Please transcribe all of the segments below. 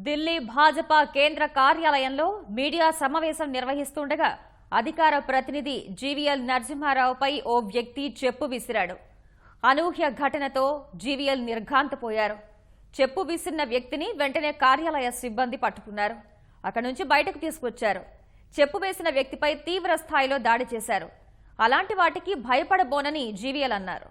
ఢిల్లీ భాజపా కేంద్ర కార్యాలయంలో మీడియా సమావేశం నిర్వహిస్తుండగా అధికార ప్రతినిధి జీవీఎల్ నరసింహారావుపై ఓ వ్యక్తి చెప్పు విసిరాడు. అనూహ్య ఘటనతో జీవీఎల్ నిర్ఘాంతపోయారు. చెప్పు విసిరిన వ్యక్తిని వెంటనే కార్యాలయ సిబ్బంది పట్టుకున్నారు. అక్కడి నుంచి బయటకు తీసుకొచ్చారు. చెప్పు వేసిన వ్యక్తిపై తీవ్ర స్థాయిలో దాడి చేశారు. అలాంటి వాటికి భయపడబోనని జీవీఎల్ అన్నారు.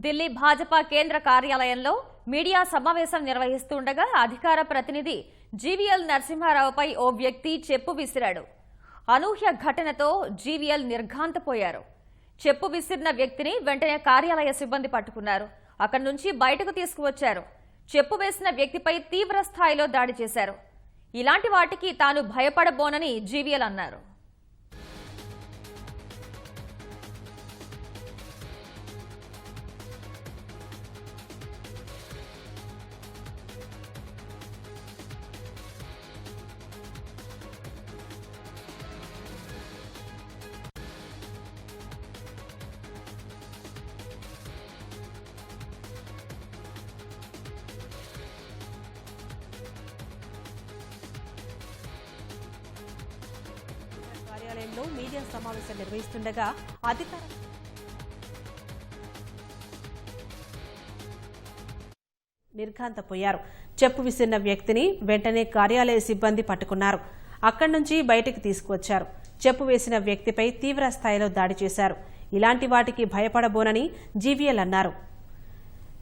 ఢిల్లీ భాజపా కేంద్ర కార్యాలయంలో మీడియా సమావేశం నిర్వహిస్తుండగా అధికార ప్రతినిధి జీవీఎల్ నరసింహారావుపై ఓ వ్యక్తి చెప్పు విసిరాడు. అనూహ్య ఘటనతో జీవీఎల్ నిర్ఘాంతపోయారు. చెప్పు విసిరిన వ్యక్తిని వెంటనే కార్యాలయ సిబ్బంది పట్టుకున్నారు. అక్కడి నుంచి బయటకు తీసుకువచ్చారు. చెప్పు వేసిన వ్యక్తిపై తీవ్ర స్థాయిలో దాడి చేశారు. ఇలాంటి వాటికి తాను భయపడబోనని జీవీఎల్ అన్నారు. కార్యాలయంలో మీడియా సమావేశం నిర్వహిస్తుండగా అధికార నిర్ఘాంతపోయారు. చెప్పు విసిరిన వ్యక్తిని వెంటనే కార్యాలయ సిబ్బంది పట్టుకున్నారు. అక్కడి నుంచి బయటకు తీసుకువచ్చారు. చెప్పు వేసిన వ్యక్తిపై తీవ్ర స్థాయిలో దాడి చేశారు. ఇలాంటి వాటికి భయపడబోనని జీవీఎల్ అన్నారు.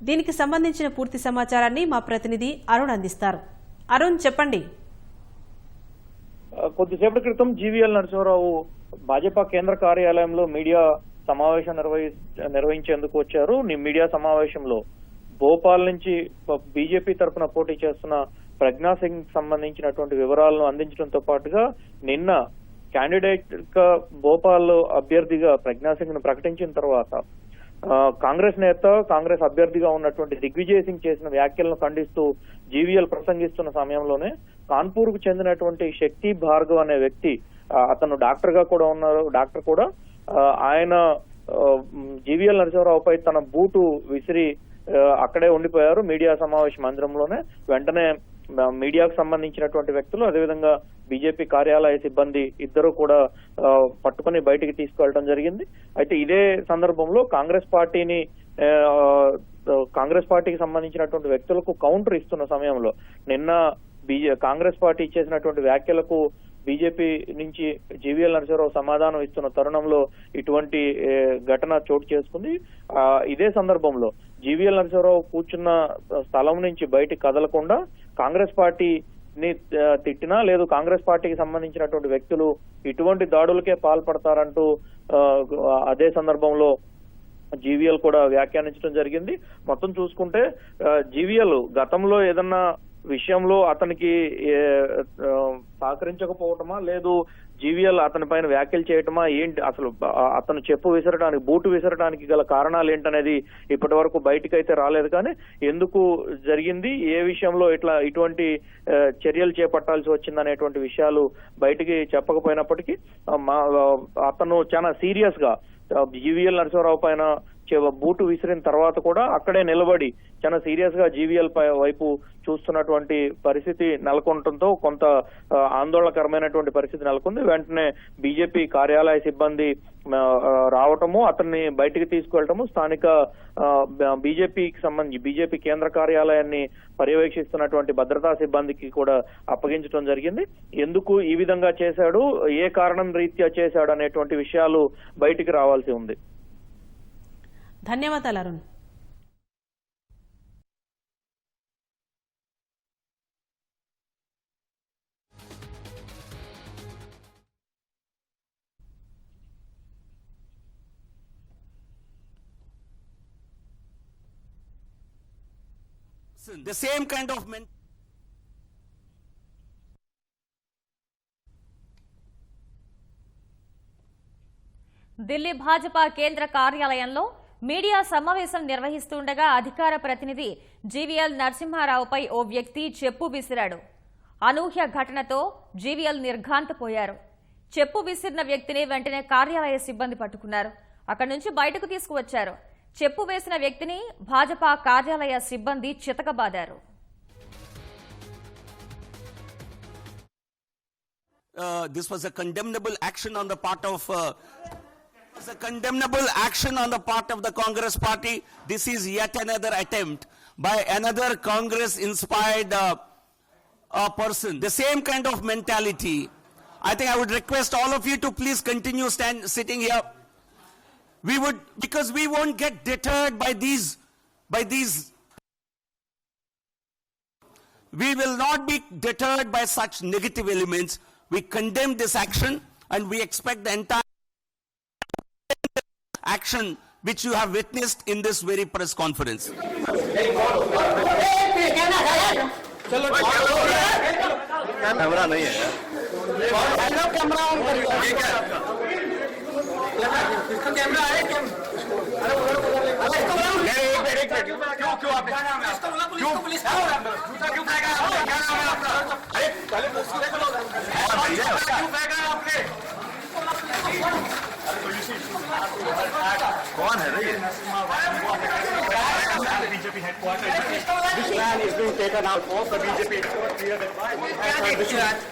దీనికి సంబంధించిన పూర్తి సమాచారాన్ని మా ప్రతినిధి అరుణ్ అందిస్తారు. అరుణ్, చెప్పండి. కొద్దిసేపటి క్రితం జీవీఎల్ నరసింహారావు భాజపా కేంద్ర కార్యాలయంలో మీడియా సమావేశం నిర్వహించేందుకు వచ్చారు. మీడియా సమావేశంలో భోపాల్ నుంచి బీజేపీ తరఫున పోటీ చేస్తున్న ప్రజ్ఞా సింగ్ సంబంధించినటువంటి వివరాలను అందించడంతో పాటుగా నిన్న క్యాండిడేట్ గా భోపాల్ అభ్యర్థిగా ప్రజ్ఞా సింగ్ ను ప్రకటించిన తర్వాత కాంగ్రెస్ నేత, కాంగ్రెస్ అభ్యర్థిగా ఉన్నటువంటి దిగ్విజయ్ సింగ్ చేసిన వ్యాఖ్యలను ఖండిస్తూ జీవీఎల్ ప్రసంగిస్తున్న సమయంలోనే కాన్పూర్ కు చెందినటువంటి శక్తి భార్గవ్ అనే వ్యక్తి, అతను డాక్టర్ గా కూడా ఉన్నారు, డాక్టర్ కూడా, ఆయన జీవీఎల్ నరసింహారావుపై తన బూటు విసిరి అక్కడే ఉండిపోయారు మీడియా సమావేశ మందిరంలోనే. వెంటనే మీడియాకు సంబంధించినటువంటి వ్యక్తులు, అదేవిధంగా బీజేపీ కార్యాలయ సిబ్బంది ఇద్దరు కూడా పట్టుకుని బయటికి తీసుకువెళ్ళడం జరిగింది. అయితే ఇదే సందర్భంలో కాంగ్రెస్ పార్టీకి సంబంధించినటువంటి వ్యక్తులకు కౌంటర్ ఇస్తున్న సమయంలో నిన్న కాంగ్రెస్ పార్టీ చేసినటువంటి వ్యాఖ్యలకు బీజేపీ నుంచి జీవీఎల్ నరసింహారావు సమాధానం ఇస్తున్న తరుణంలో ఇటువంటి ఘటన చోటు చేసుకుంది. ఇదే సందర్భంలో జీవీఎల్ నరసింహారావు కూర్చున్న స్థలం నుంచి బయటికి కదలకుండా కాంగ్రెస్ పార్టీని తిట్టినా, లేదు కాంగ్రెస్ పార్టీకి సంబంధించినటువంటి వ్యక్తులు ఇటువంటి దాడులకే పాల్పడతారంటూ అదే సందర్భంలో జీవీఎల్ కూడా వ్యాఖ్యానించడం జరిగింది. మొత్తం చూసుకుంటే జీవీఎల్ గతంలో ఏదన్నా విషయంలో అతనికి సహకరించకపోవటమా, లేదు జీవీఎల్ అతని పైన వ్యాఖ్యలు చేయటమా, ఏంటి అసలు అతను చెప్పు విసరడానికి, బూటు విసరడానికి గల కారణాలు ఏంటనేది ఇప్పటి వరకు బయటకైతే రాలేదు. కానీ ఎందుకు జరిగింది, ఏ విషయంలో ఇటువంటి చర్యలు చేపట్టాల్సి వచ్చిందనేటువంటి విషయాలు బయటికి చెప్పకపోయినప్పటికీ అతను చాలా సీరియస్ గా జీవీఎల్ నరసింహారావు పైన బూటు విసిరిన తర్వాత కూడా అక్కడే నిలబడి చాలా సీరియస్ గా జీవీఎల్ వైపు చూస్తున్నటువంటి పరిస్థితి నెలకొనడంతో కొంత ఆందోళనకరమైనటువంటి పరిస్థితి నెలకొంది. వెంటనే బీజేపీ కార్యాలయ సిబ్బంది రావటము, అతన్ని బయటికి తీసుకువెళ్ళటము, స్థానిక బీజేపీకి సంబంధించి బీజేపీ కేంద్ర కార్యాలయాన్ని పర్యవేక్షిస్తున్నటువంటి భద్రతా సిబ్బందికి కూడా అప్పగించడం జరిగింది. ఎందుకు ఈ విధంగా చేశాడు, ఏ కారణం రీత్యా చేశాడు అనేటువంటి విషయాలు బయటికి రావాల్సి ఉంది. ధన్యవాదాలు Arun. The same kind of Delhi Bhajapa కేంద్ర కార్యాలయంలో మీడియా సమావేశం నిర్వహిస్తుండగా అధికార ప్రతినిధి జీవీఎల్ నరసింహారావుపై ఓ వ్యక్తి చెప్పు విసిరాడు. అనూహ్య ఘటనతో జీవీఎల్ నిర్ఘాంతపోయారు. చెప్పు విసిరిన వ్యక్తిని వెంటనే కార్యాలయ సిబ్బంది పట్టుకున్నారు. అక్కడి నుంచి బయటకు తీసుకువచ్చారు. చెప్పు వేసిన వ్యక్తిని భాజపా కార్యాలయ సిబ్బంది చితకబాదారు. This was a condemnable action on the part of the Congress party. This is yet another attempt by another Congress-inspired person. The same kind of mentality. I think I would request all of you to please continue sitting here. Because we won't get deterred by these. We will not be deterred by such negative elements. We condemn this action and we expect the entire action which you have witnessed in this very press conference. Camera नहीं है camera on करिए इसका camera है क्यों आप police क्यों फेंका आपने क्या नाम है आपका अरे पहले क्यों फेंका आपने कौन है ये BJP headquarter This man is being taken out of the BJP.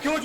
क्यों